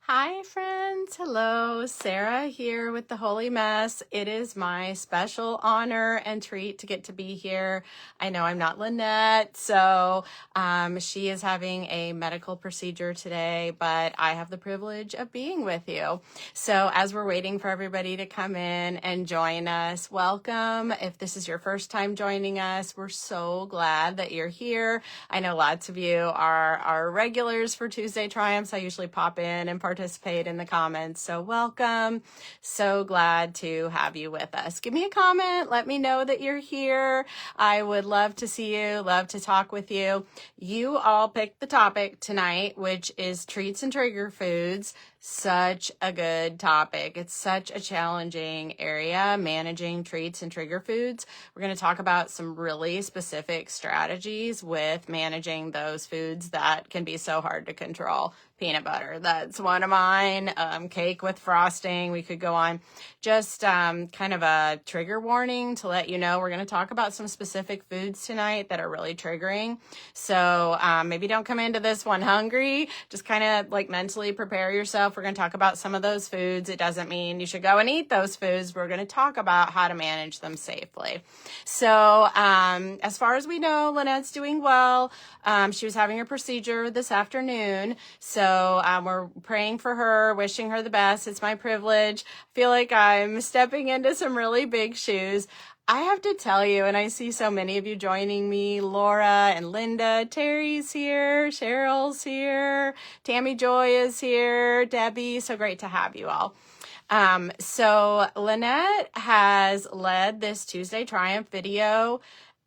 Hi, friends. Hello. Sarah here with the Holy Mess. It is my special honor and treat to get to be here. I know I'm not Lynette, so she is having a medical procedure today, but I have the privilege of being with you. So as we're waiting for everybody to come in and join us, welcome. If this is your first time joining us, we're so glad that you're here. I know lots of you are regulars for Tuesday Triumphs. I usually pop in and participate in the comments. So welcome. So glad to have you with us. Give me a comment. Let me know that you're here. I would love to see you, love to talk with you. You all picked the topic tonight, which is treats and trigger foods. Such a good topic. It's such a challenging area, managing treats and trigger foods. We're going to talk about some really specific strategies with managing those foods that can be so hard to control. Peanut butter, that's one of mine. Cake with frosting. We could go on. Just kind of a trigger warning to let you know we're going to talk about some specific foods tonight that are really triggering. So maybe don't come into this one hungry. Just kind of like mentally prepare yourself. We're going to talk about some of those foods. It doesn't mean you should go and eat those foods. We're going to talk about how to manage them safely. So as far as we know, Lynette's doing well. She was having a procedure this afternoon. So we're praying for her, wishing her the best. It's my privilege. I feel like I'm stepping into some really big shoes. I have to tell you, and I see so many of you joining me, Laura and Linda, Terry's here, Cheryl's here, Tammy Joy is here, Debbie, so great to have you all. So Lynette has led this Tuesday Triumph video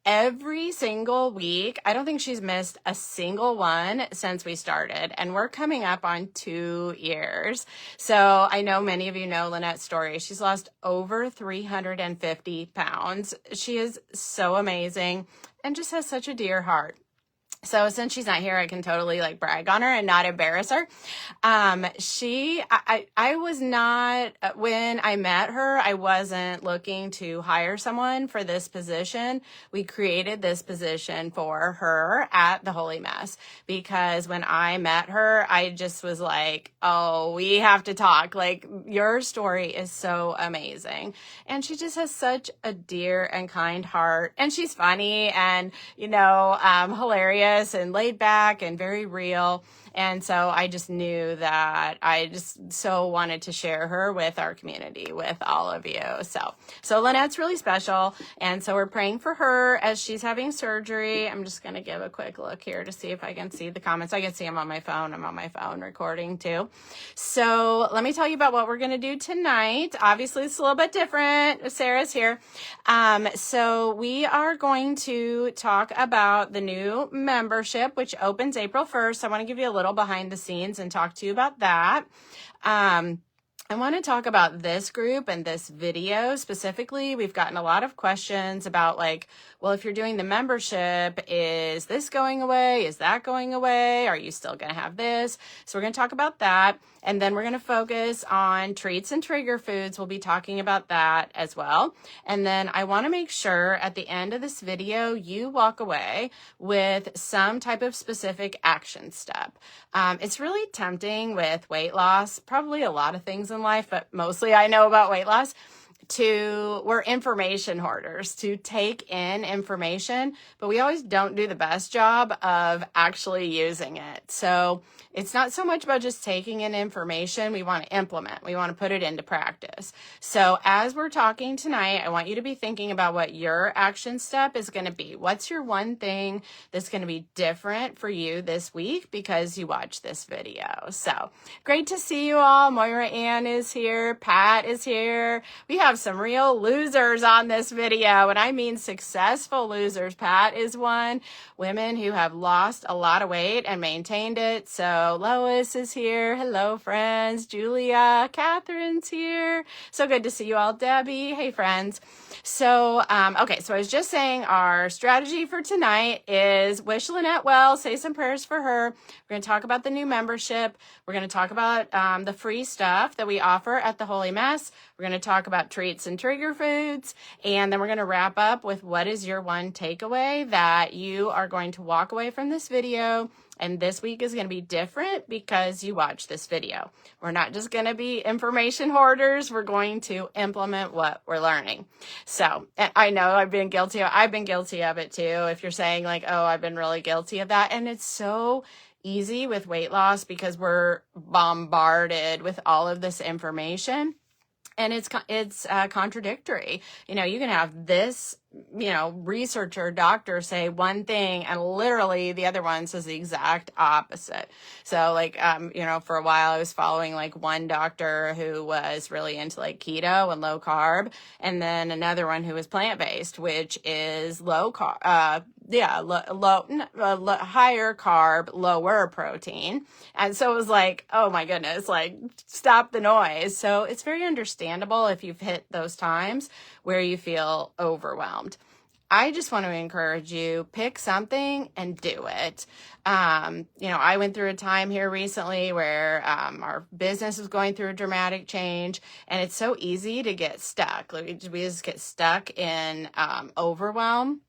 every single week. I don't think she's missed a single one since we started, and we're coming up on 2 years. So I know many of you know Lynette's story. She's lost over 350 pounds. She is so amazing and just has such a dear heart. So since she's not here, I can totally like brag on her and not embarrass her. I was not, when I met her, I wasn't looking to hire someone for this position. We created this position for her at the Holy Mess because when I met her, I just was like, oh, we have to talk. Like, your story is so amazing. And she just has such a dear and kind heart. And she's funny and, hilarious and laid back and very real. And so I just knew that I just so wanted to share her with our community, with all of you. So Lynette's really special. And so we're praying for her as she's having surgery. I'm just going to give a quick look here to see if I can see the comments. I can see them on my phone. I'm on my phone recording too. So let me tell you about what we're going to do tonight. Obviously, it's a little bit different. Sarah's here. So we are going to talk about the new membership, which opens April 1st. I want to give you a little behind the scenes and talk to you about that. I want to talk about this group and this video specifically. We've gotten a lot of questions about like, well, if you're doing the membership, is this going away? Is that going away? Are you still going to have this? So we're going to talk about that. And then we're going to focus on treats and trigger foods. We'll be talking about that as well. And then I want to make sure at the end of this video, you walk away with some type of specific action step. It's really tempting with weight loss, probably a lot of things in life, but mostly I know about weight loss. We're information hoarders, to take in information, but we always don't do the best job of actually using it. So it's not so much about just taking in information. We want to implement. We want to put it into practice. So as we're talking tonight, I want you to be thinking about what your action step is going to be. What's your one thing that's going to be different for you this week because you watched this video? So great to see you all. Moira Ann is here. Pat is here. We have some real losers on this video, and I mean successful losers. Pat is one. Women who have lost a lot of weight and maintained it. So Lois is here. Hello, friends. Julia, Catherine's here. So good to see you all. Debbie, hey, friends. So, okay, so I was just saying our strategy for tonight is wish Lynette well, say some prayers for her. We're going to talk about the new membership. We're going to talk about the free stuff that we offer at the Holy Mess. We're going to talk about treats treats and trigger foods. And then we're going to wrap up with what is your one takeaway that you are going to walk away from this video. And this week is going to be different because you watched this video. We're not just going to be information hoarders. We're going to implement what we're learning. So I know I've been guilty of it too. If you're saying like, oh, I've been really guilty of that. And it's so easy with weight loss because we're bombarded with all of this information. And it's contradictory. You can have this, researcher, doctor say one thing and literally the other one says the exact opposite. So like, for a while I was following like one doctor who was really into like keto and low carb, and then another one who was plant-based, which is low carb, higher carb, lower protein. And so it was like, oh my goodness, like stop the noise. So it's very understandable if you've hit those times where you feel overwhelmed. I just want to encourage you, pick something and do it. I went through a time here recently where our business was going through a dramatic change, and it's so easy to get stuck. We just get stuck in overwhelm.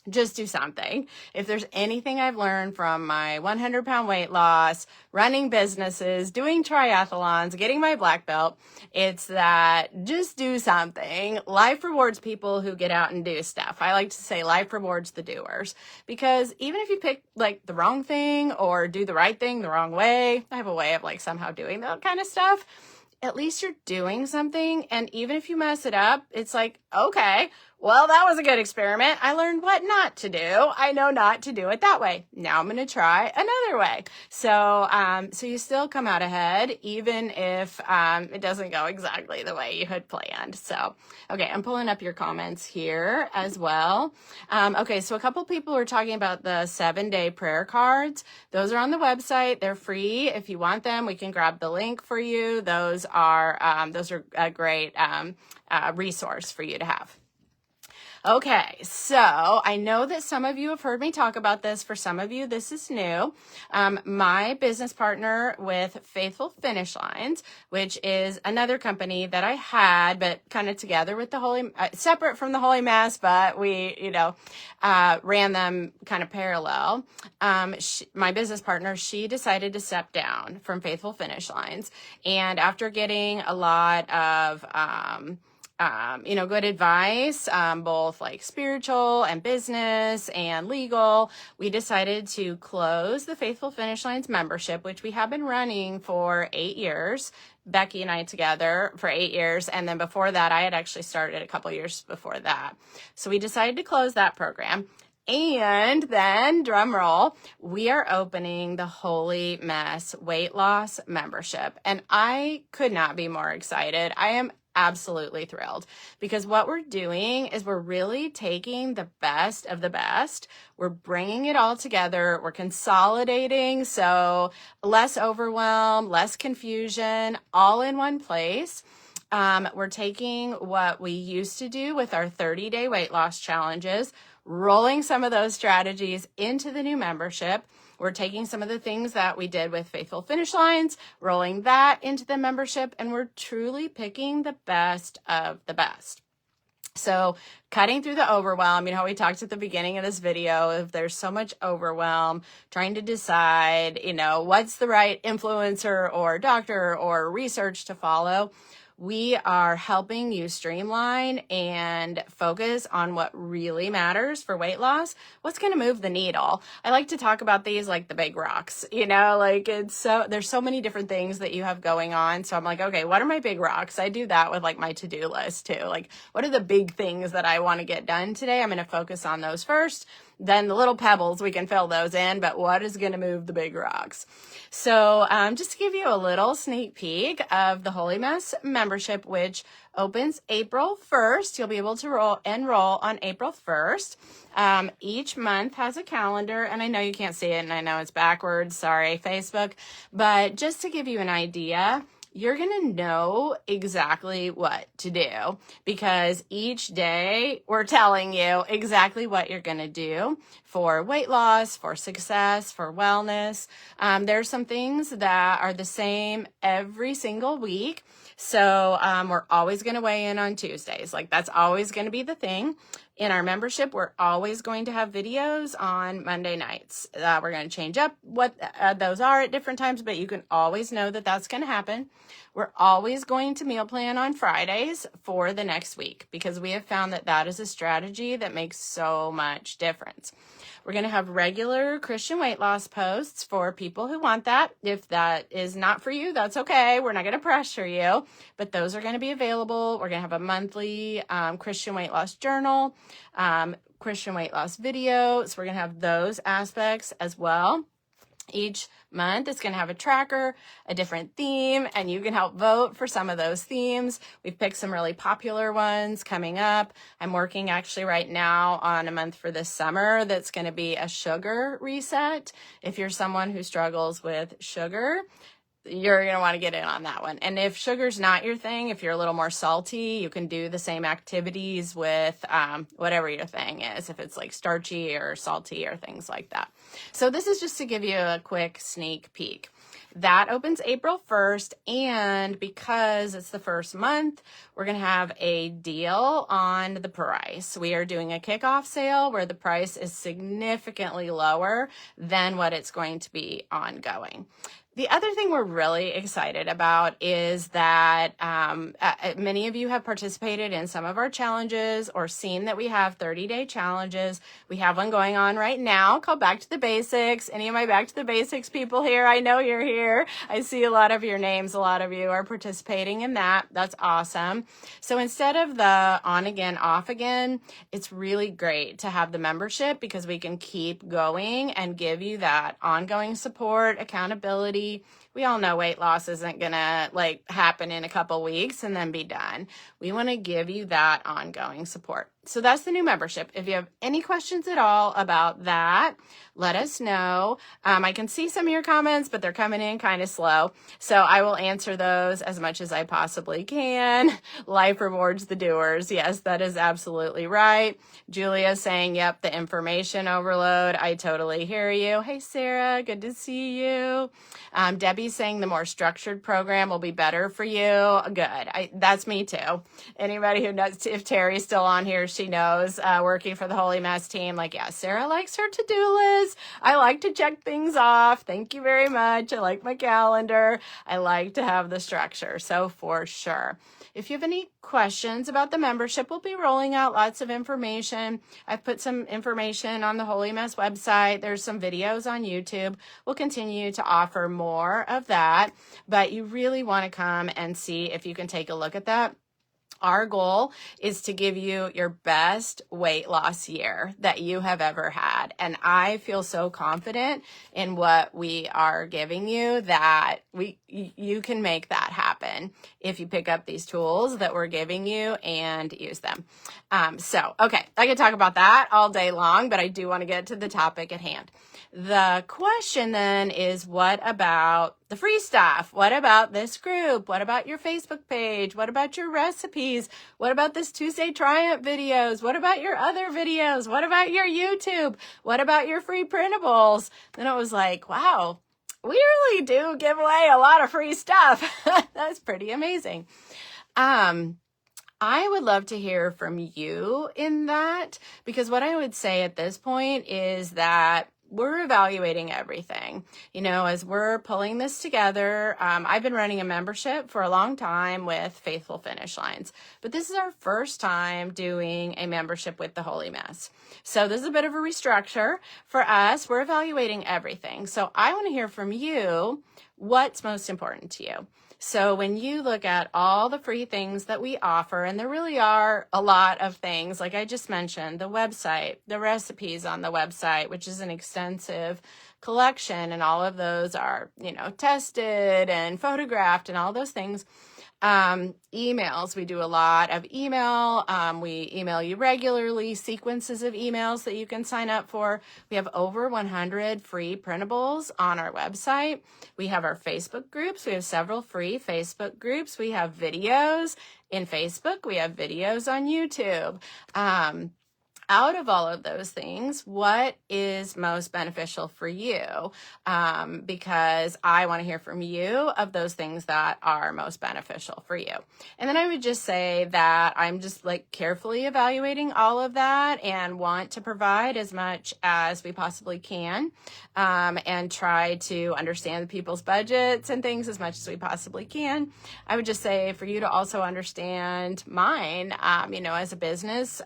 Just do something. If there's anything I've learned from my 100-pound weight loss, running businesses, doing triathlons, getting my black belt, it's that just do something. Life rewards people who get out and do stuff. I like to say life rewards the doers, because even if you pick like the wrong thing or do the right thing the wrong way, I have a way of like somehow doing that kind of stuff. At least you're doing something. And even if you mess it up, it's like, okay, well, that was a good experiment. I learned what not to do. I know not to do it that way. Now I'm going to try another way. So you still come out ahead, even if it doesn't go exactly the way you had planned. So, okay, I'm pulling up your comments here as well. Okay, so a couple people were talking about the 7-day prayer cards. Those are on the website. They're free. If you want them, we can grab the link for you. Those are a great resource for you to have. Okay, so I know that some of you have heard me talk about this. For some of you, this is new. My business partner with Faithful Finish Lines, which is another company that I had, but kind of together with the separate from the Holy Mass, but we, ran them kind of parallel. My business partner, she decided to step down from Faithful Finish Lines. And after getting a lot of, good advice, both like spiritual and business and legal, we decided to close the Faithful Finish Lines membership, which we have been running for 8 years. Becky and I together for 8 years. And then before that, I had actually started a couple years before that. So we decided to close that program. And then, drum roll, we are opening the Holy Mess weight loss membership. And I could not be more excited. I am absolutely thrilled, because what we're doing is we're really taking the best of the best. We're bringing it all together. We're consolidating. So less overwhelm, less confusion, all in one place. We're taking what we used to do with our 30-day weight loss challenges, rolling some of those strategies into the new membership. We're taking some of the things that we did with Faithful Finish Lines, rolling that into the membership, and we're truly picking the best of the best. So cutting through the overwhelm, we talked at the beginning of this video, if there's so much overwhelm, trying to decide, what's the right influencer or doctor or research to follow. We are helping you streamline and focus on what really matters for weight loss. What's going to move the needle? I like to talk about these like the big rocks, there's so many different things that you have going on. So I'm like, okay, what are my big rocks? I do that with like my to-do list too. Like, what are the big things that I want to get done today? I'm going to focus on those first. Then the little pebbles, we can fill those in, but what is going to move the big rocks? So just to give you a little sneak peek of the Holy Mess membership, which opens April 1st. You'll be able to enroll on April 1st. Each month has a calendar, and I know you can't see it, and I know it's backwards. Sorry, Facebook. But just to give you an idea, you're going to know exactly what to do, because each day we're telling you exactly what you're going to do for weight loss, for success, for wellness. There's some things that are the same every single week. So we're always going to weigh in on Tuesdays. Like, that's always going to be the thing. In our membership, we're always going to have videos on Monday nights. We're going to change up what those are at different times, but you can always know that that's going to happen. We're always going to meal plan on Fridays for the next week, because we have found that that is a strategy that makes so much difference. We're going to have regular Christian weight loss posts for people who want that. If that is not for you, that's okay. We're not going to pressure you, but those are going to be available. We're going to have a monthly Christian weight loss journal, Christian weight loss video. So we're going to have those aspects as well. Each month it's going to have a tracker, a different theme, and you can help vote for some of those themes. We've picked some really popular ones coming up. I'm working actually right now on a month for this summer that's going to be a sugar reset. If you're someone who struggles with sugar, you're going to want to get in on that one. And if sugar's not your thing, if you're a little more salty, you can do the same activities with whatever your thing is, if it's like starchy or salty or things like that. So this is just to give you a quick sneak peek. That opens April 1st, and because it's the first month, we're going to have a deal on the price. We are doing a kickoff sale where the price is significantly lower than what it's going to be ongoing. The other thing we're really excited about is that many of you have participated in some of our challenges or seen that we have 30-day challenges. We have one going on right now called Back to the Basics. Any of my Back to the Basics people here? I know you're here. I see a lot of your names. A lot of you are participating in that. That's awesome. So instead of the on again, off again, it's really great to have the membership, because we can keep going and give you that ongoing support, accountability. We all know weight loss isn't gonna happen in a couple weeks and then be done. We want to give you that ongoing support. So that's the new membership. If you have any questions at all about that, let us know. I can see some of your comments, but they're coming in kind of slow. So I will answer those as much as I possibly can. Life rewards the doers. Yes, that is absolutely right. Julia saying, yep, the information overload. I totally hear you. Hey, Sarah, good to see you. Debbie's saying the more structured program will be better for you. Good. That's me too. Anybody who knows, if Terry's still on here, she knows, working for the Holy Mass team, yeah, Sarah likes her to-do list. I like to check things off. Thank you very much. I like my calendar. I like to have the structure. So for sure. If you have any questions about the membership, we'll be rolling out lots of information. I've put some information on the Holy Mass website. There's some videos on YouTube. We'll continue to offer more of that, but you really want to come and see if you can take a look at that. Our goal is to give you your best weight loss year that you have ever had. And I feel so confident in what we are giving you that you can make that happen if you pick up these tools that we're giving you and use them. Okay, I could talk about that all day long, but I do want to get to the topic at hand. The question then is, what about the free stuff? What about this group? What about your Facebook page? What about your recipes? What about this Tuesday Triumph videos? What about your other videos? What about your YouTube? What about your free printables? Then it was like, wow, we really do give away a lot of free stuff. That's pretty amazing. I would love to hear from you in that, because what I would say at this point is that we're evaluating everything. As we're pulling this together, I've been running a membership for a long time with Faithful Finish Lines, but this is our first time doing a membership with the Holy Mass. So this is a bit of a restructure for us. We're evaluating everything. So I want to hear from you what's most important to you. So when you look at all the free things that we offer, and there really are a lot of things, like I just mentioned, the website, the recipes on the website, which is an extensive collection, and all of those are, tested and photographed and all those things. Emails. We do a lot of email. We email you regularly, sequences of emails that you can sign up for. We have over 100 free printables on our website. We have our Facebook groups. We have several free Facebook groups. We have videos in Facebook. We have videos on YouTube. Out of all of those things, what is most beneficial for you? Because I want to hear from you of those things that are most beneficial for you. And then I would just say that I'm just like carefully evaluating all of that and want to provide as much as we possibly can, and try to understand people's budgets and things as much as we possibly can. I would just say for you to also understand mine, as a business,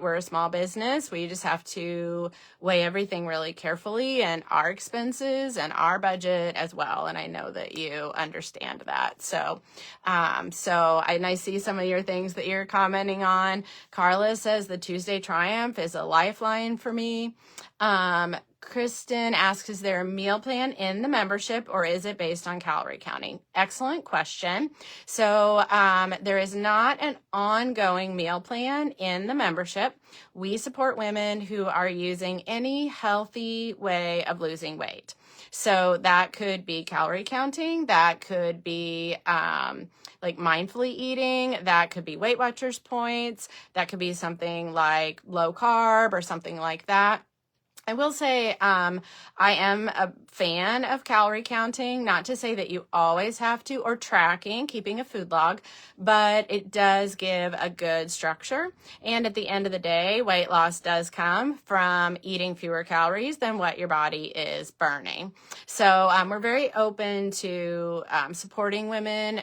we're a small business. We just have to weigh everything really carefully, and our expenses and our budget as well. And I know that you understand that. So I see some of your things that you're commenting on. Carla says the Tuesday Triumph is a lifeline for me. Kristen asks, is there a meal plan in the membership or is it based on calorie counting? Excellent question. So there is not an ongoing meal plan in the membership. We support women who are using any healthy way of losing weight. So that could be calorie counting. That could be like mindfully eating. That could be Weight Watchers points. That could be something like low carb or something like that. I will say I am a fan of calorie counting, not to say that you always have to, or tracking, keeping a food log, but it does give a good structure. And at the end of the day, weight loss does come from eating fewer calories than what your body is burning. So we're very open to supporting women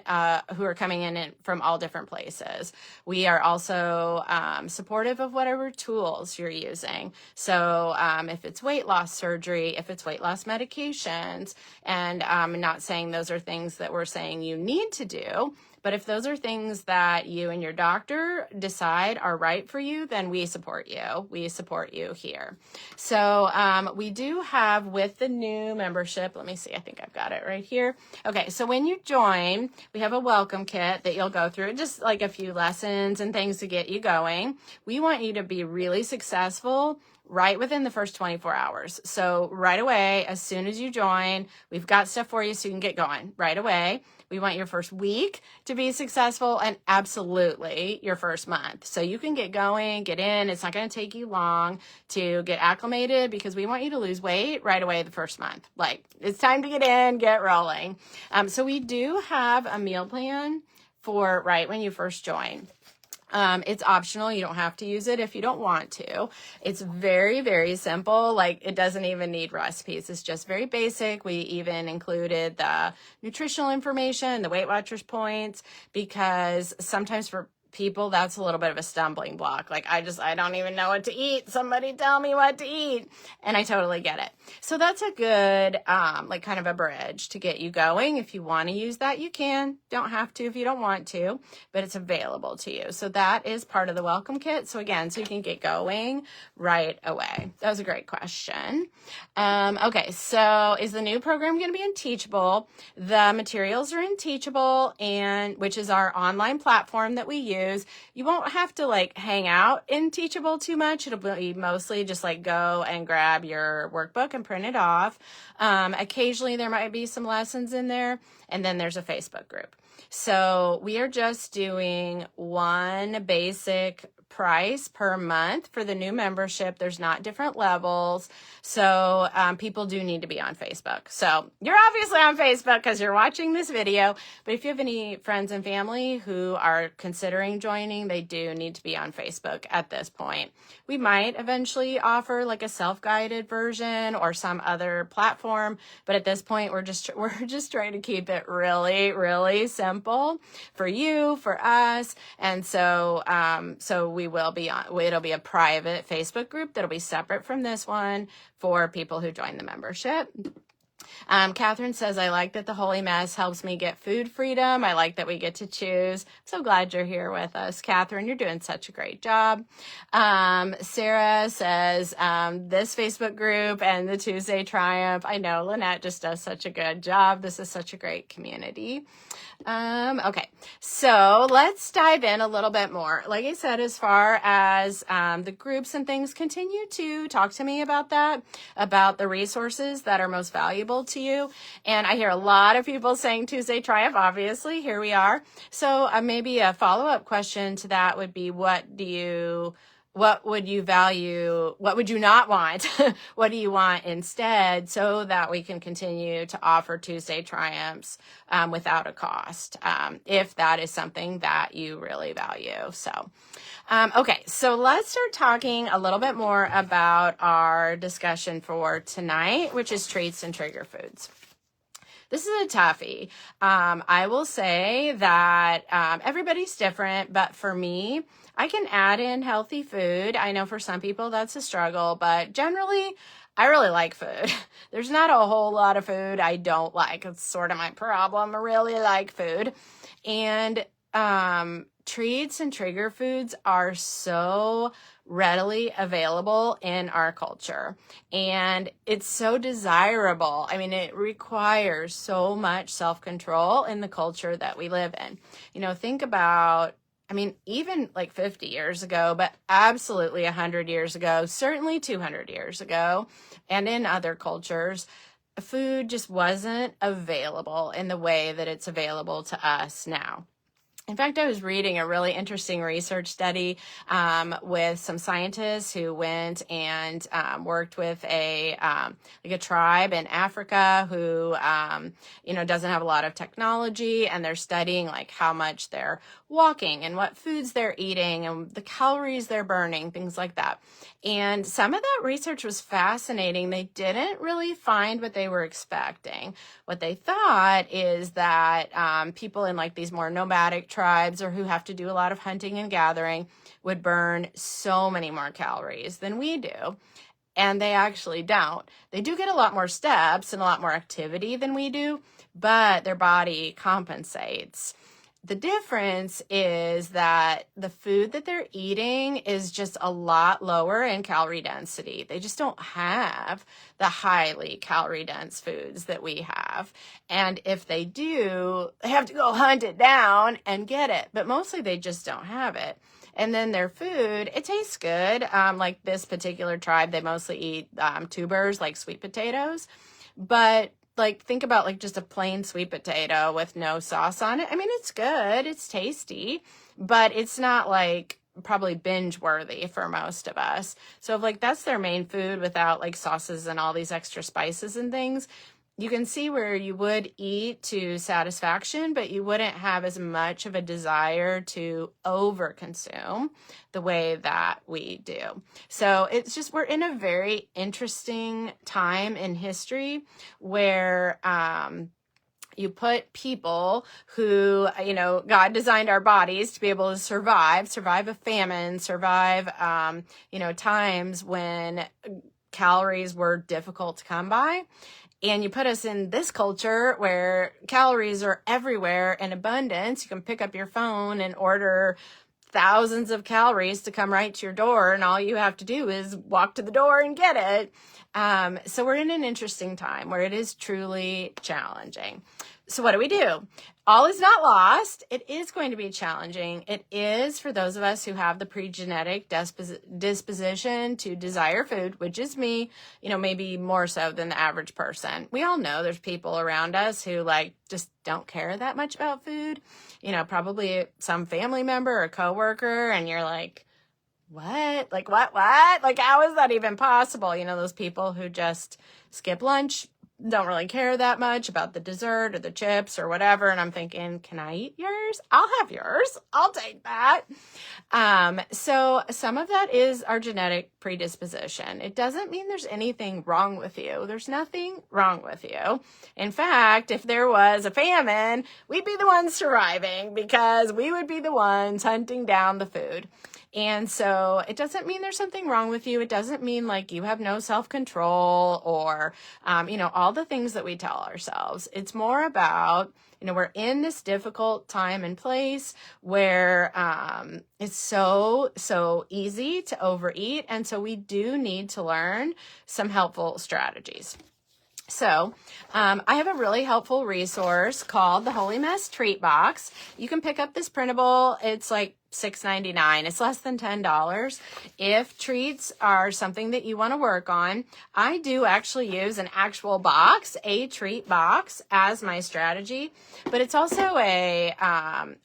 who are coming in from all different places. We are also supportive of whatever tools you're using. So if it's weight loss surgery, if it's weight loss medications, and I'm not saying those are things that we're saying you need to do, but if those are things that you and your doctor decide are right for you, then we support you. We support you here. So we do have with the new membership, let me see, I think I've got it right here. Okay, so when you join, we have a welcome kit that you'll go through, just like a few lessons and things to get you going. We want you to be really successful right within the first 24 hours. So right away, as soon as you join, we've got stuff for you so you can get going right away. We want your first week to be successful and absolutely your first month. So you can get going, get in. It's not going to take you long to get acclimated because we want you to lose weight right away the first month. Like it's time to get in, get rolling. So we do have a meal plan for right when you first join. It's optional. You don't have to use it if you don't want to. It's very, very simple. Like it doesn't even need recipes. It's just very basic. We even included the nutritional information, the Weight Watchers points, because sometimes for people, that's a little bit of a stumbling block. Like I don't even know what to eat. Somebody tell me what to eat. And I totally get it. So that's a good, like kind of a bridge to get you going. If you want to use that, you can. Don't have to if you don't want to, but it's available to you. So that is part of the welcome kit. So again, so you can get going right away. That was a great question. Okay. So is the new program going to be in Teachable? The materials are in Teachable, and which is our online platform that we use. You won't have to like hang out in Teachable too much. It'll be mostly just like go and grab your workbook and print it off. Occasionally there might be some lessons in there, and then there's a Facebook group. So we are just doing one basic price per month for the new membership. There's not different levels. So people do need to be on Facebook. So you're obviously on Facebook because you're watching this video. But if you have any friends and family who are considering joining, they do need to be on Facebook at this point. We might eventually offer like a self-guided version or some other platform. But at this point, we're just trying to keep it really, really simple for you, for us. And so it'll be a private Facebook group that'll be separate from this one for people who join the membership. Catherine says, I like that the Holy Mess helps me get food freedom. I like that we get to choose. So glad you're here with us, Catherine. You're doing such a great job. Sarah says, this Facebook group and the Tuesday Triumph. I know Lynette just does such a good job. This is such a great community. Okay, so let's dive in a little bit more. Like I said, as far as the groups and things, continue to talk to me about that, about the resources that are most valuable to you. And I hear a lot of people saying Tuesday Triumph, obviously, here we are. So maybe a follow-up question to that would be, what would you value? What would you not want? What do you want instead, so that we can continue to offer Tuesday Triumphs without a cost, if that is something that you really value. So, okay, so let's start talking a little bit more about our discussion for tonight, which is treats and trigger foods. This is a toughie. I will say that everybody's different, but for me, I can add in healthy food. I know for some people that's a struggle, but generally, I really like food. There's not a whole lot of food I don't like. It's sort of my problem. I really like food. And treats and trigger foods are so readily available in our culture, and it's so desirable. I mean, it requires so much self-control in the culture that we live in. You know, think about, I mean, even like 50 years ago, but absolutely 100 years ago, certainly 200 years ago, and in other cultures, food just wasn't available in the way that it's available to us now. In fact, I was reading a really interesting research study with some scientists who went and worked with a tribe in Africa who doesn't have a lot of technology, and they're studying like how much they're walking and what foods they're eating and the calories they're burning, things like that. And some of that research was fascinating. They didn't really find what they were expecting. What they thought is that people in like these more nomadic tribes, or who have to do a lot of hunting and gathering, would burn so many more calories than we do. And they actually don't. They do get a lot more steps and a lot more activity than we do, but their body compensates. The difference is that the food that they're eating is just a lot lower in calorie density. They just don't have the highly calorie dense foods that we have. And if they do, they have to go hunt it down and get it. But mostly they just don't have it. And then their food, it tastes good. Like this particular tribe, they mostly eat tubers like sweet potatoes. But like, think about like just a plain sweet potato with no sauce on it. I mean, it's good, it's tasty, but it's not like probably binge worthy for most of us. So if like that's their main food without like sauces and all these extra spices and things, you can see where you would eat to satisfaction, but you wouldn't have as much of a desire to overconsume the way that we do. So it's just, we're in a very interesting time in history where you put people who, God designed our bodies to be able to survive a famine, survive, times when calories were difficult to come by. And you put us in this culture where calories are everywhere in abundance. You can pick up your phone and order thousands of calories to come right to your door, and all you have to do is walk to the door and get it. So we're in an interesting time where it is truly challenging. So what do? All is not lost. It is going to be challenging. It is for those of us who have the pre-genetic disposition to desire food, which is me, maybe more so than the average person. We all know there's people around us who just don't care that much about food. Probably some family member or coworker, and you're like, what? What? How is that even possible? Those people who just skip lunch, don't really care that much about the dessert or the chips or whatever. And I'm thinking, can I eat yours? I'll have yours. I'll take that. So some of that is our genetic predisposition. It doesn't mean there's anything wrong with you. There's nothing wrong with you. In fact, if there was a famine, we'd be the ones surviving because we would be the ones hunting down the food. And so it doesn't mean there's something wrong with you. It doesn't mean like you have no self-control or, all the things that we tell ourselves. It's more about, we're in this difficult time and place where it's so easy to overeat. And so we do need to learn some helpful strategies. So I have a really helpful resource called the Holy Mess Treat Box. You can pick up this printable. It's like $6.99. It's less than $10. If treats are something that you want to work on, I do actually use an actual box, a treat box, as my strategy. But it's also a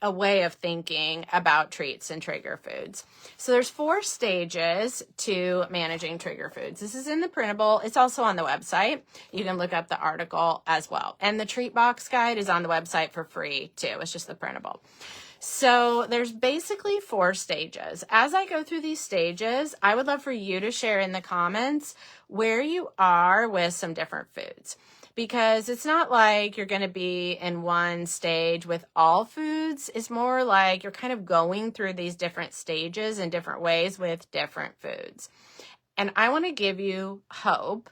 way of thinking about treats and trigger foods. So there's 4 stages to managing trigger foods. This is in the printable. It's also on the website. You can look up the article as well. And the treat box guide is on the website for free too. It's just the printable. So there's basically 4 stages. As I go through these stages, I would love for you to share in the comments where you are with some different foods. Because it's not like you're going to be in one stage with all foods. It's more like you're kind of going through these different stages in different ways with different foods. And I want to give you hope.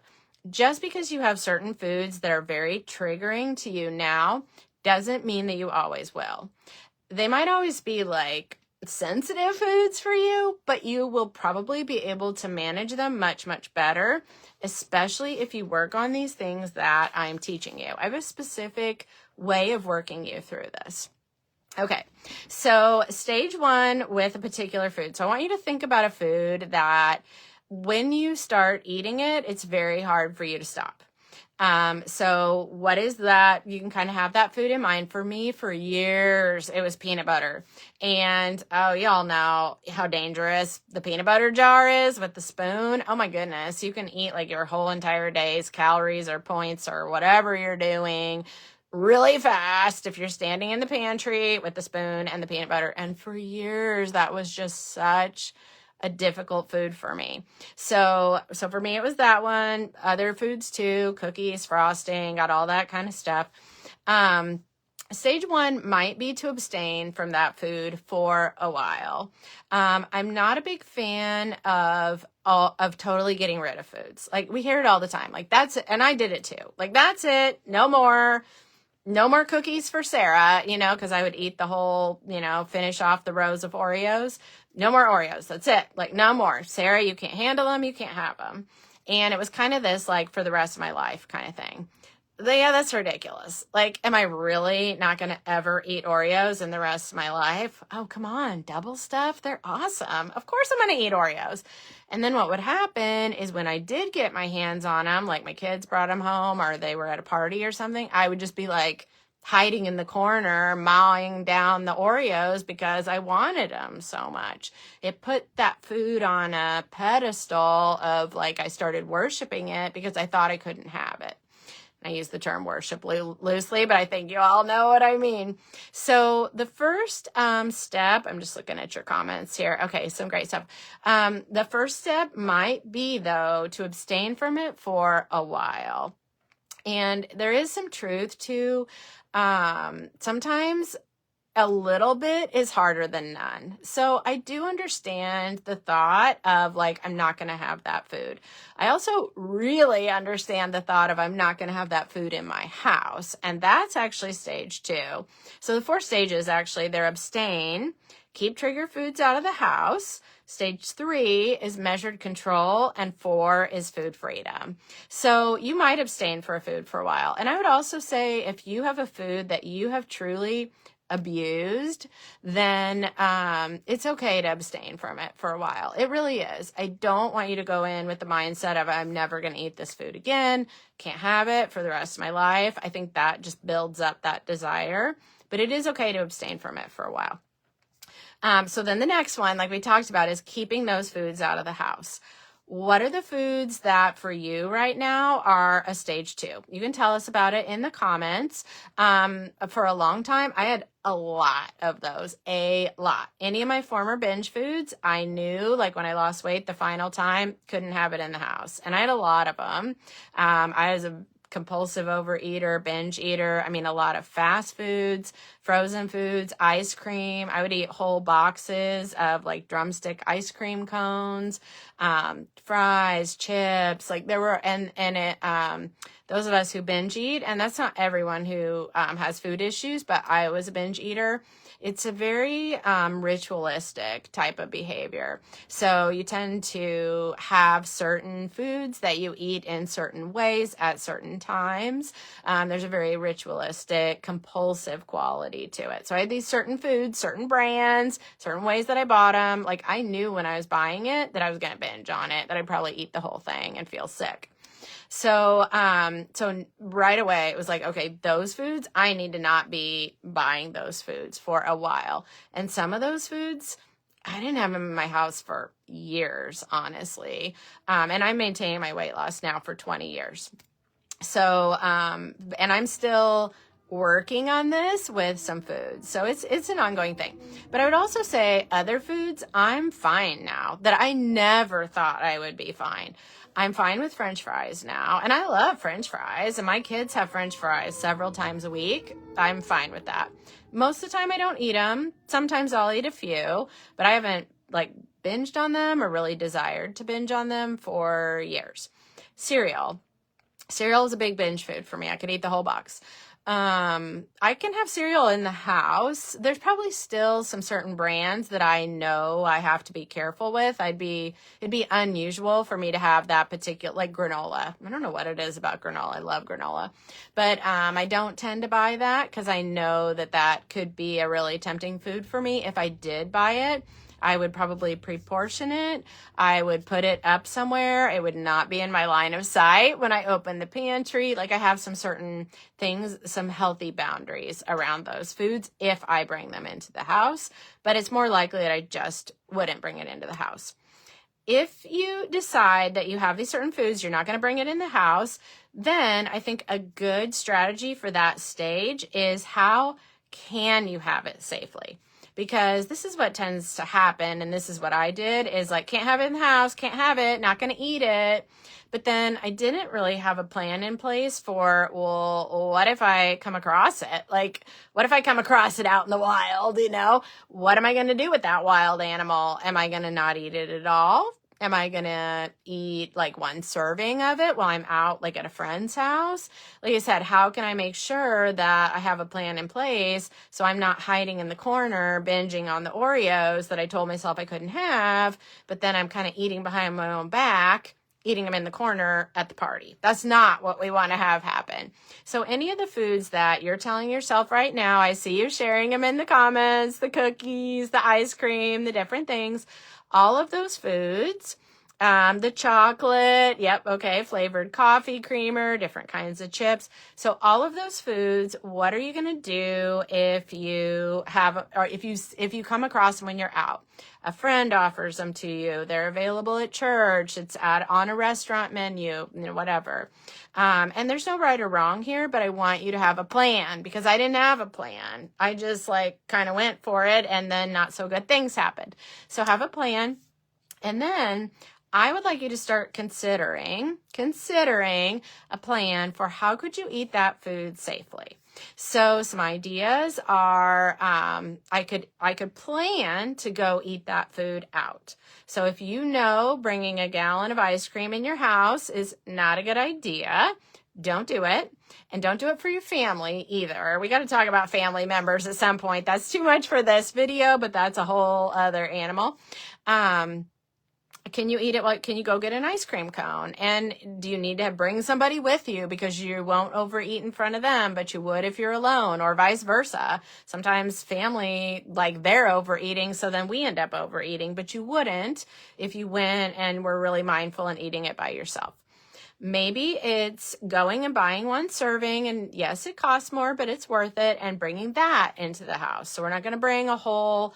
Just because you have certain foods that are very triggering to you now doesn't mean that you always will. They might always be like sensitive foods for you, but you will probably be able to manage them much, much better, especially if you work on these things that I'm teaching you. I have a specific way of working you through this. Okay, so stage 1 with a particular food. So I want you to think about a food that when you start eating it, it's very hard for you to stop. So what is that? You can kind of have that food in mind. For me, for years, it was peanut butter. And, y'all know how dangerous the peanut butter jar is with the spoon. Oh my goodness. You can eat like your whole entire day's calories or points or whatever you're doing really fast if you're standing in the pantry with the spoon and the peanut butter. And for years, that was just such a difficult food for me. So for me, it was that one. Other foods too, cookies, frosting, got all that kind of stuff. Stage 1 might be to abstain from that food for a while. I'm not a big fan of totally getting rid of foods. Like we hear it all the time. Like that's it. And I did it too. Like that's it. No more cookies for Sarah, because I would eat the whole, finish off the rows of Oreos. No more Oreos. That's it. Like, no more. Sarah, you can't handle them. You can't have them. And it was kind of this, like, for the rest of my life kind of thing. Yeah, that's ridiculous. Like, am I really not going to ever eat Oreos in the rest of my life? Oh, come on. Double stuff. They're awesome. Of course I'm going to eat Oreos. And then what would happen is when I did get my hands on them, like my kids brought them home or they were at a party or something, I would just be like hiding in the corner, mowing down the Oreos because I wanted them so much. It put that food on a pedestal of like I started worshiping it because I thought I couldn't have it. I use the term worship loosely, but I think you all know what I mean. So the first step, I'm just looking at your comments here. Okay, some great stuff. The first step might be, though, to abstain from it for a while. And there is some truth to sometimes a little bit is harder than none. So I do understand the thought of like, I'm not going to have that food. I also really understand the thought of I'm not going to have that food in my house. And that's actually stage 2. So the 4 stages, actually, they're abstain, keep trigger foods out of the house. Stage 3 is measured control, and 4 is food freedom. So you might abstain for a food for a while. And I would also say if you have a food that you have truly abused, then it's okay to abstain from it for a while. It really is. I don't want you to go in with the mindset of I'm never going to eat this food again, can't have it for the rest of my life. I think that just builds up that desire, but it is okay to abstain from it for a while. So then the next one, like we talked about, is keeping those foods out of the house. What are the foods that for you right now are a stage 2? You can tell us about it in the comments. For a long time, I had a lot of those, a lot. Any of my former binge foods, I knew, like when I lost weight the final time, couldn't have it in the house. And I had a lot of them. I was a compulsive overeater, binge eater. I mean, a lot of fast foods, frozen foods, ice cream. I would eat whole boxes of like drumstick ice cream cones, fries, chips. Like there were, those of us who binge eat, and that's not everyone who has food issues, but I was a binge eater. It's a very ritualistic type of behavior. So you tend to have certain foods that you eat in certain ways at certain times. There's a very ritualistic, compulsive quality to it. So I had these certain foods, certain brands, certain ways that I bought them. Like I knew when I was buying it that I was going to binge on it, that I'd probably eat the whole thing and feel sick. So right away it was like, okay, those foods, I need to not be buying those foods for a while. And some of those foods, I didn't have them in my house for years, honestly. And I'm maintaining my weight loss now for 20 years. So, and I'm still working on this with some foods. So it's an ongoing thing. But I would also say other foods, I'm fine now that I never thought I would be fine. I'm fine with French fries now, and I love French fries, and my kids have French fries several times a week. I'm fine with that. Most of the time I don't eat them. Sometimes I'll eat a few, but I haven't like binged on them or really desired to binge on them for years. Cereal is a big binge food for me. I could eat the whole box. I can have cereal in the house. There's probably still some certain brands that I know I have to be careful with. It'd be unusual for me to have that particular, like granola. I don't know what it is about granola. I love granola, but, I don't tend to buy that because I know that could be a really tempting food for me. If I did buy it, I would probably pre-portion it. I would put it up somewhere. It would not be in my line of sight when I open the pantry. Like I have some certain things, some healthy boundaries around those foods if I bring them into the house, but it's more likely that I just wouldn't bring it into the house. If you decide that you have these certain foods, you're not going to bring it in the house, then I think a good strategy for that stage is how can you have it safely? Because this is what tends to happen, and this is what I did, is like, can't have it in the house, can't have it, not going to eat it. But then I didn't really have a plan in place for, well, what if I come across it? Like, what if I come across it out in the wild, What am I going to do with that wild animal? Am I going to not eat it at all? Am I going to eat like one serving of it while I'm out like at a friend's house? Like I said, how can I make sure that I have a plan in place so I'm not hiding in the corner binging on the Oreos that I told myself I couldn't have, but then I'm kind of eating behind my own back, eating them in the corner at the party. That's not what we want to have happen. So any of the foods that you're telling yourself right now, I see you sharing them in the comments, the cookies, the ice cream, the different things, all of those foods, the chocolate, flavored coffee creamer, different kinds of chips. So all of those foods, what are you going to do if you have, or if you come across them when you're out? A friend offers them to you. They're available at church. It's on a restaurant menu, whatever. And there's no right or wrong here, but I want you to have a plan because I didn't have a plan. I just kind of went for it and then not so good things happened. So have a plan. And then I would like you to start considering a plan for how could you eat that food safely. So some ideas are, I could plan to go eat that food out. So if bringing a gallon of ice cream in your house is not a good idea, don't do it. And don't do it for your family either. We got to talk about family members at some point. That's too much for this video, but that's a whole other animal. Can you eat it? Can you go get an ice cream cone? And do you need to bring somebody with you because you won't overeat in front of them, but you would if you're alone, or vice versa? Sometimes family, they're overeating, so then we end up overeating, but you wouldn't if you went and were really mindful and eating it by yourself. Maybe it's going and buying one serving, and yes, it costs more, but it's worth it, and bringing that into the house. So we're not going to bring a whole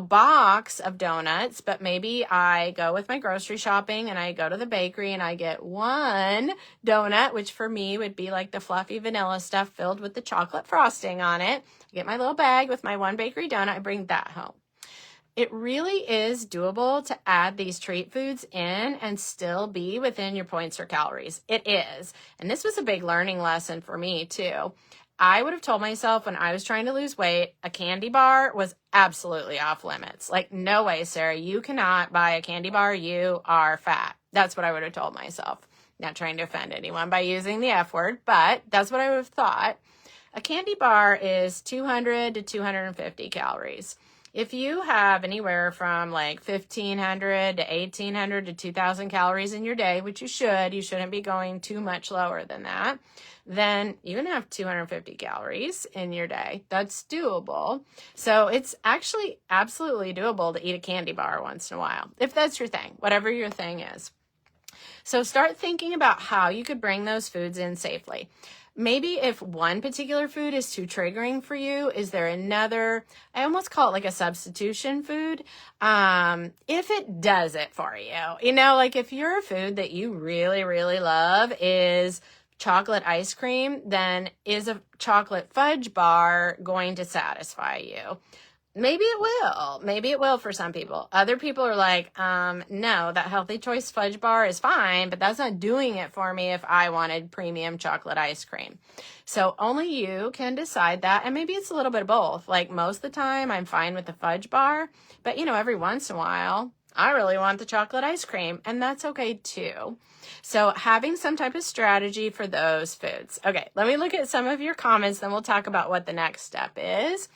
box of donuts, but maybe I go with my grocery shopping and I go to the bakery and I get one donut, which for me would be like the fluffy vanilla stuff filled with the chocolate frosting on it. I get my little bag with my one bakery donut. I bring that home. it really is doable to add these treat foods in and still be within your points or calories. It is. And this was a big learning lesson for me too. I would have told myself when I was trying to lose weight, a candy bar was absolutely off limits. Like, no way, Sarah, you cannot buy a candy bar. You are fat. That's what I would have told myself. Not trying to offend anyone by using the F word, but that's what I would have thought. A candy bar is 200 to 250 calories. If you have anywhere from like 1,500 to 1,800 to 2,000 calories in your day, which you shouldn't be going too much lower than that, then you can have 250 calories in your day. That's doable. So it's actually absolutely doable to eat a candy bar once in a while, if that's your thing, whatever your thing is. So start thinking about how you could bring those foods in safely. Maybe if one particular food is too triggering for you, is there another, I almost call it like a substitution food, if it does it for you. Like if your food that you really, really love is chocolate ice cream, then is a chocolate fudge bar going to satisfy you? Maybe it will. Maybe it will for some people. Other people are like, no, that healthy choice fudge bar is fine, but that's not doing it for me if I wanted premium chocolate ice cream. So only you can decide that. And maybe it's a little bit of both. Like most of the time I'm fine with the fudge bar, but every once in a while I really want the chocolate ice cream, and that's okay too. So having some type of strategy for those foods. Okay, let me look at some of your comments, then we'll talk about what the next step is.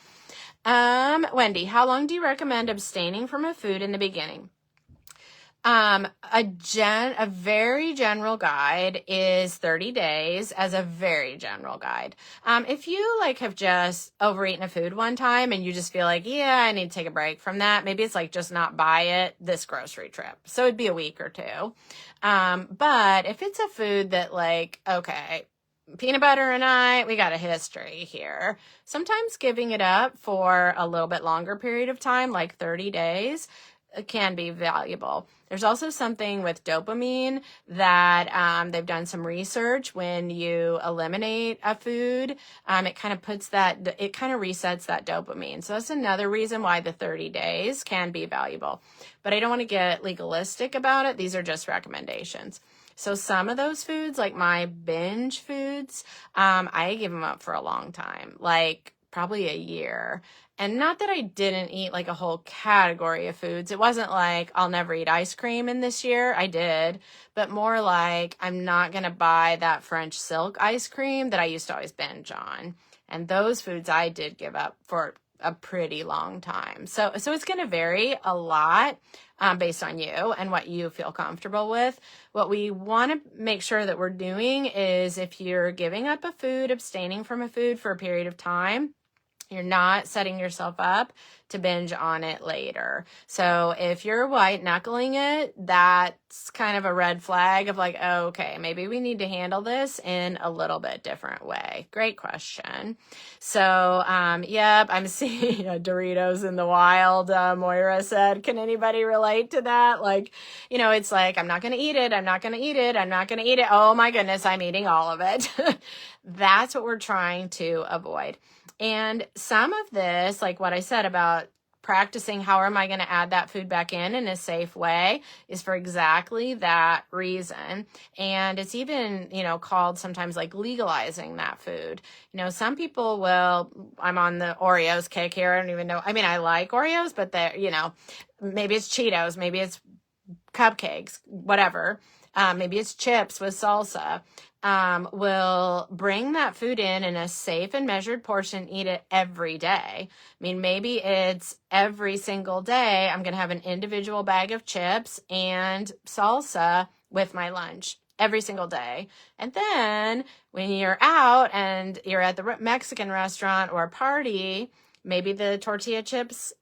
Wendy, how long do you recommend abstaining from a food in the beginning? A very general guide is 30 days as a very general guide. If you have just overeaten a food one time and you just feel like, yeah, I need to take a break from that, maybe it's just not buy it this grocery trip. So it'd be a week or two. But if it's a food that okay, peanut butter and we got a history here. Sometimes giving it up for a little bit longer period of time, like 30 days, can be valuable. There's also something with dopamine that they've done some research. When you eliminate a food, it kind of resets that dopamine. So that's another reason why the 30 days can be valuable. But I don't want to get legalistic about it. These are just recommendations. So some of those foods, like my binge foods, I give them up for a long time, probably a year. And not that I didn't eat a whole category of foods. It wasn't like I'll never eat ice cream in this year. I did, but more like I'm not going to buy that French silk ice cream that I used to always binge on. And those foods I did give up for a pretty long time. So it's going to vary a lot based on you and what you feel comfortable with. What we want to make sure that we're doing is if you're giving up a food, abstaining from a food for a period of time, you're not setting yourself up to binge on it later. So if you're white knuckling it, that's kind of a red flag of okay, maybe we need to handle this in a little bit different way. Great question. So, yep, I'm seeing Doritos in the wild. Moira said, can anybody relate to that? It's I'm not going to eat it. I'm not going to eat it. I'm not going to eat it. Oh my goodness, I'm eating all of it. That's what we're trying to avoid. And some of this, like what I said about practicing how am I going to add that food back in a safe way, is for exactly that reason. And it's even, called sometimes legalizing that food. Some people I'm on the Oreos kick here. I don't even know. I mean, I like Oreos, but they're, maybe it's Cheetos, maybe it's cupcakes, whatever. Maybe it's chips with salsa. Will bring that food in a safe and measured portion, eat it every day. I mean, maybe it's every single day I'm going to have an individual bag of chips and salsa with my lunch every single day. And then when you're out and you're at the Mexican restaurant or a party, maybe the tortilla chips,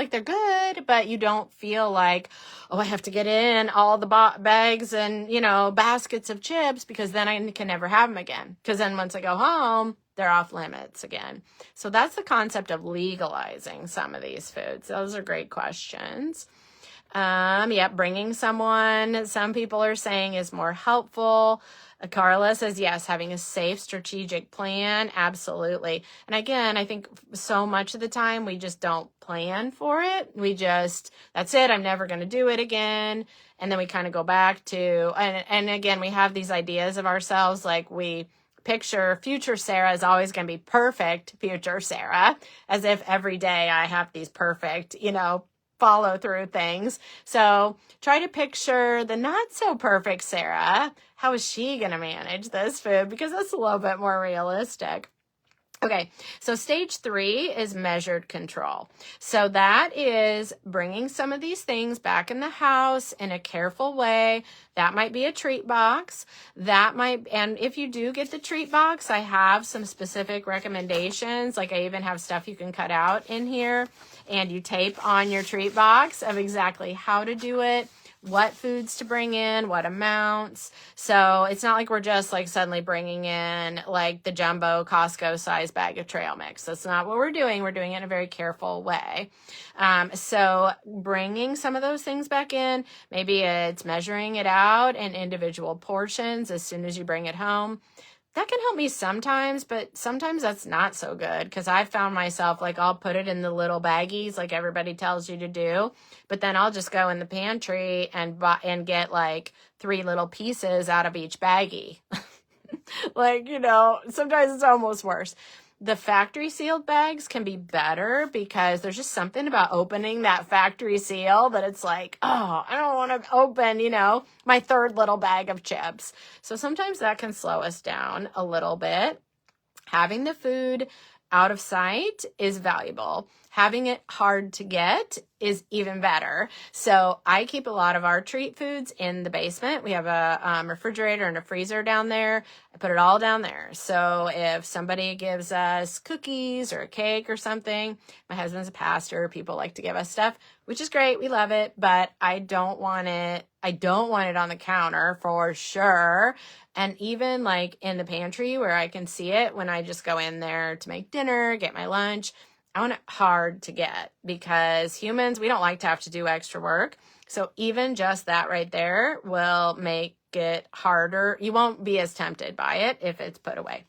they're good, but you don't feel like, oh, I have to get in all the bags and, baskets of chips because then I can never have them again. Because then once I go home, they're off limits again. So that's the concept of legalizing some of these foods. Those are great questions. Bringing someone, some people are saying, is more helpful. Carla says, yes, having a safe strategic plan. Absolutely. And again, I think so much of the time we just don't plan for it. That's it. I'm never going to do it again. And then we kind of go back to, and again, we have these ideas of ourselves, like we picture future Sarah is always going to be perfect future Sarah, as if every day I have these perfect, follow through things. So try to picture the not so perfect Sarah. How is she going to manage this food? Because that's a little bit more realistic. Okay, so stage 3 is measured control. So that is bringing some of these things back in the house in a careful way. That might be a treat box. And if you do get the treat box, I have some specific recommendations. Like I even have stuff you can cut out in here, and you tape on your treat box of exactly how to do it, what foods to bring in, what amounts. So it's not like we're just like suddenly bringing in like the jumbo Costco size bag of trail mix. That's not what we're doing. We're doing it in a very careful way. So bringing some of those things back in, maybe it's measuring it out in individual portions as soon as you bring it home. That can help me sometimes, but sometimes that's not so good, because I found myself like I'll put it in the little baggies like everybody tells you to do, but then I'll just go in the pantry and get like 3 little pieces out of each baggie. Like, sometimes it's almost worse. The factory sealed bags can be better because there's just something about opening that factory seal that it's like, oh, I don't want to open, my 3rd little bag of chips. So sometimes that can slow us down a little bit. Having the food out of sight is valuable. Having it hard to get is even better. So I keep a lot of our treat foods in the basement. We have a refrigerator and a freezer down there. I put it all down there. So if somebody gives us cookies or a cake or something, my husband's a pastor, people like to give us stuff, which is great. We love it, but I don't want it on the counter for sure. And even like in the pantry where I can see it when I just go in there to make dinner, get my lunch, I want it hard to get, because humans, we don't like to have to do extra work. So even just that right there will make it harder. You won't be as tempted by it if it's put away.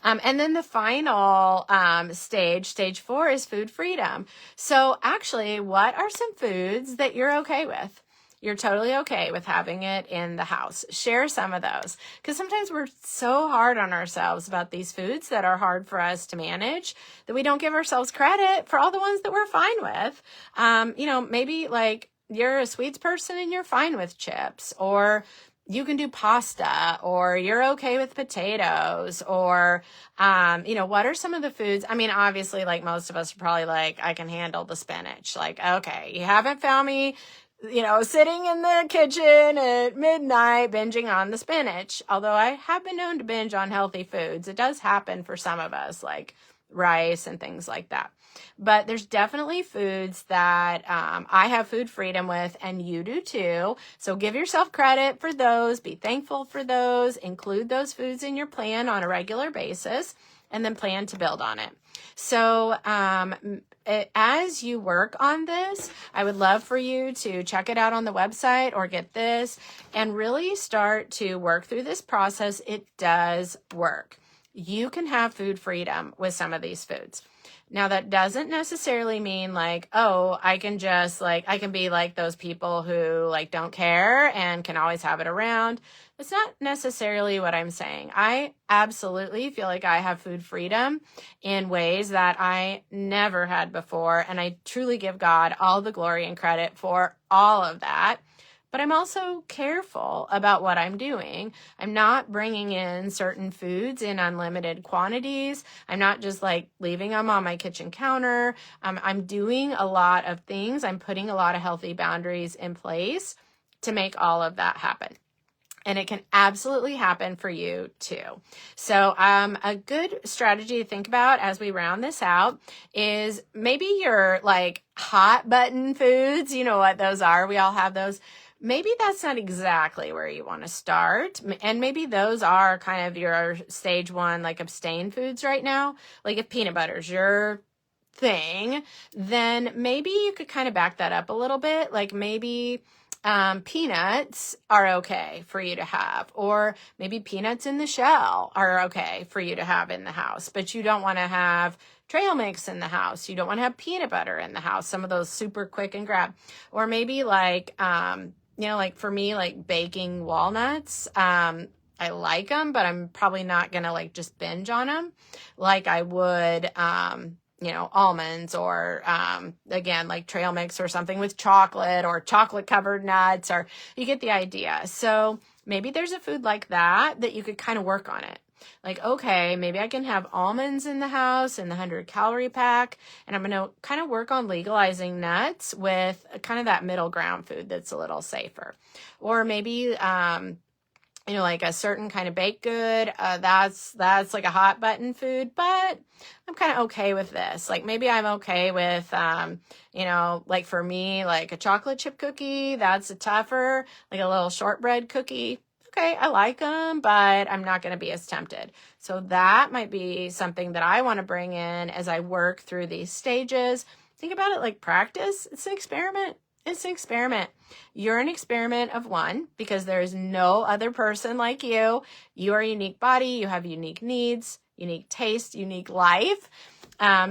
And then the final stage 4, is food freedom. So actually, what are some foods that you're okay with? You're totally okay with having it in the house. Share some of those, because sometimes we're so hard on ourselves about these foods that are hard for us to manage that we don't give ourselves credit for all the ones that we're fine with. Maybe like you're a sweets person and you're fine with chips, or you can do pasta, or you're okay with potatoes, or, what are some of the foods? I mean, obviously, like most of us are probably like, I can handle the spinach. Like, okay, you haven't found me sitting in the kitchen at midnight binging on the spinach. Although I have been known to binge on healthy foods. It does happen for some of us, like rice and things like that. But there's definitely foods that I have food freedom with, and you do too. So give yourself credit for those. Be thankful for those. Include those foods in your plan on a regular basis, and then plan to build on it. So as you work on this, I would love for you to check it out on the website or get this and really start to work through this process. It does work. You can have food freedom with some of these foods. Now, that doesn't necessarily mean like, oh, I can be like those people who like don't care and can always have it around. It's not necessarily what I'm saying. I absolutely feel like I have food freedom in ways that I never had before. And I truly give God all the glory and credit for all of that. But I'm also careful about what I'm doing. I'm not bringing in certain foods in unlimited quantities. I'm not just like leaving them on my kitchen counter. I'm doing a lot of things. I'm putting a lot of healthy boundaries in place to make all of that happen. And it can absolutely happen for you too. So a good strategy to think about as we round this out is maybe your like hot button foods. You know what those are. We all have those. Maybe that's not exactly where you want to start. And maybe those are kind of your stage 1, like abstain foods right now. Like if peanut butter is your thing, then maybe you could kind of back that up a little bit. Like maybe Peanuts are okay for you to have, or maybe peanuts in the shell are okay for you to have in the house, but you don't want to have trail mix in the house. You don't want to have peanut butter in the house. Some of those super quick and grab, or maybe like, like for me, like baking walnuts. I like them, but I'm probably not going to like just binge on them like I would, almonds or, again, like trail mix or something with chocolate or chocolate covered nuts, or you get the idea. So maybe there's a food like that you could kind of work on it. Like, okay, maybe I can have almonds in the house in the 100-calorie pack, and I'm going to kind of work on legalizing nuts with kind of that middle ground food that's a little safer. Or maybe, like a certain kind of baked good, that's like a hot button food, but I'm kind of okay with this. Like maybe I'm okay with, like for me, like a chocolate chip cookie, that's a tougher, like a little shortbread cookie. Okay, I like them, but I'm not going to be as tempted. So that might be something that I want to bring in as I work through these stages. Think about it like practice. It's an experiment. It's an experiment. You're an experiment of one because there is no other person like you. You are a unique body. You have unique needs, unique taste, unique life,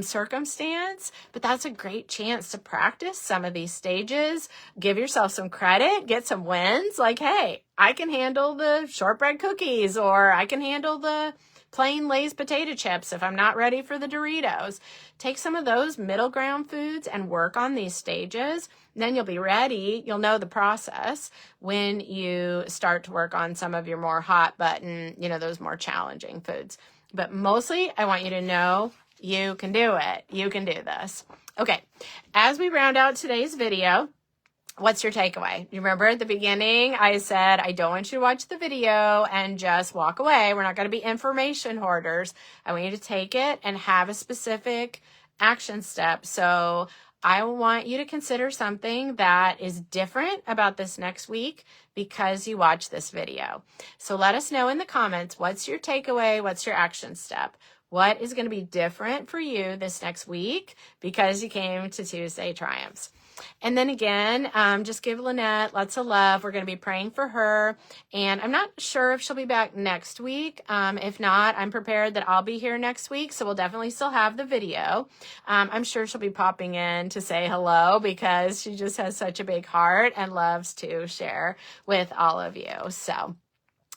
circumstance. But that's a great chance to practice some of these stages. Give yourself some credit. Get some wins. Like, hey, I can handle the shortbread cookies, or I can handle the plain Lay's potato chips if I'm not ready for the Doritos. Take some of those middle ground foods and work on these stages. Then you'll be ready. You'll know the process when you start to work on some of your more hot button, those more challenging foods. But mostly I want you to know you can do it. You can do this. Okay. As we round out today's video, what's your takeaway? You remember at the beginning, I said, I don't want you to watch the video and just walk away. We're not going to be information hoarders. I want you to take it and have a specific action step. So I want you to consider something that is different about this next week because you watched this video. So let us know in the comments, what's your takeaway? What's your action step? What is going to be different for you this next week because you came to Tuesday Triumphs? And then again, just give Lynette lots of love. We're going to be praying for her. And I'm not sure if she'll be back next week. If not, I'm prepared that I'll be here next week. So we'll definitely still have the video. I'm sure she'll be popping in to say hello because she just has such a big heart and loves to share with all of you.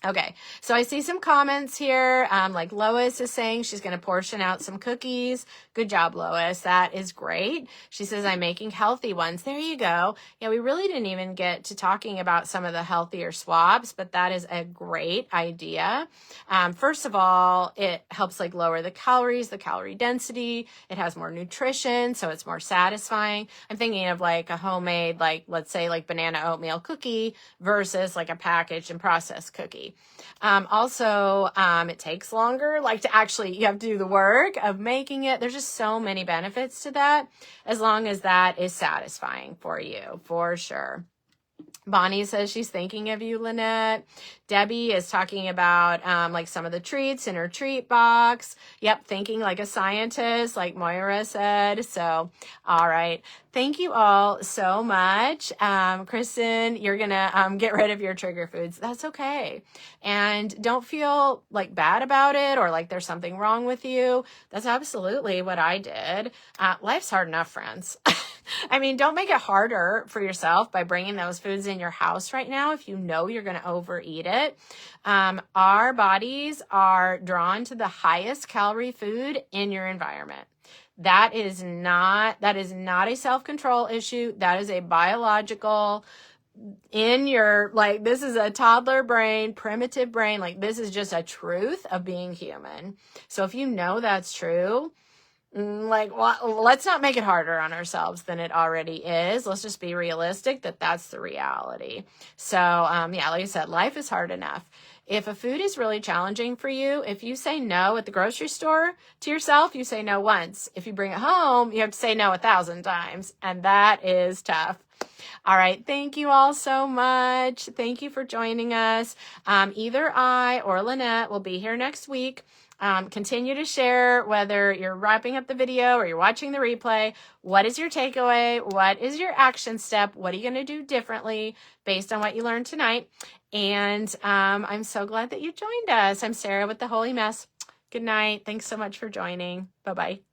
Okay, so I see some comments here, like Lois is saying she's going to portion out some cookies. Good job, Lois. That is great. She says, I'm making healthy ones. There you go. Yeah, we really didn't even get to talking about some of the healthier swabs, but that is a great idea. First of all, it helps like lower the calories, the calorie density. It has more nutrition, so it's more satisfying. I'm thinking of like a homemade, like let's say like banana oatmeal cookie versus like a packaged and processed cookie. Also, it takes longer, like to actually, you have to do the work of making it. There's just so many benefits to that, as long as that is satisfying for you, for sure. Bonnie says she's thinking of you, Lynette. Debbie is talking about like some of the treats in her treat box. Yep, thinking like a scientist, like Moira said. So, all right. Thank you all so much. Kristen, you're going to get rid of your trigger foods. That's okay. And don't feel like bad about it or like there's something wrong with you. That's absolutely what I did. Life's hard enough, friends. I mean, don't make it harder for yourself by bringing those foods in your house right now if you know you're going to overeat it. Our bodies are drawn to the highest calorie food in your environment. That is not a self-control issue. That is a biological in your, like, this is a toddler brain, primitive brain. Like, this is just a truth of being human. So if you know that's true, like, well, let's not make it harder on ourselves than it already is. Let's just be realistic that that's the reality. So, yeah, like I said, life is hard enough. If a food is really challenging for you, if you say no at the grocery store to yourself, you say no once. If you bring it home, you have to say no 1,000 times, and that is tough. All right. Thank you all so much. Thank you for joining us. Either I or Lynette will be here next week. Continue to share, whether you're wrapping up the video or you're watching the replay. What is your takeaway? What is your action step? What are you going to do differently based on what you learned tonight? And I'm so glad that you joined us. I'm Sarah with The Holy Mess. Good night. Thanks so much for joining. Bye-bye.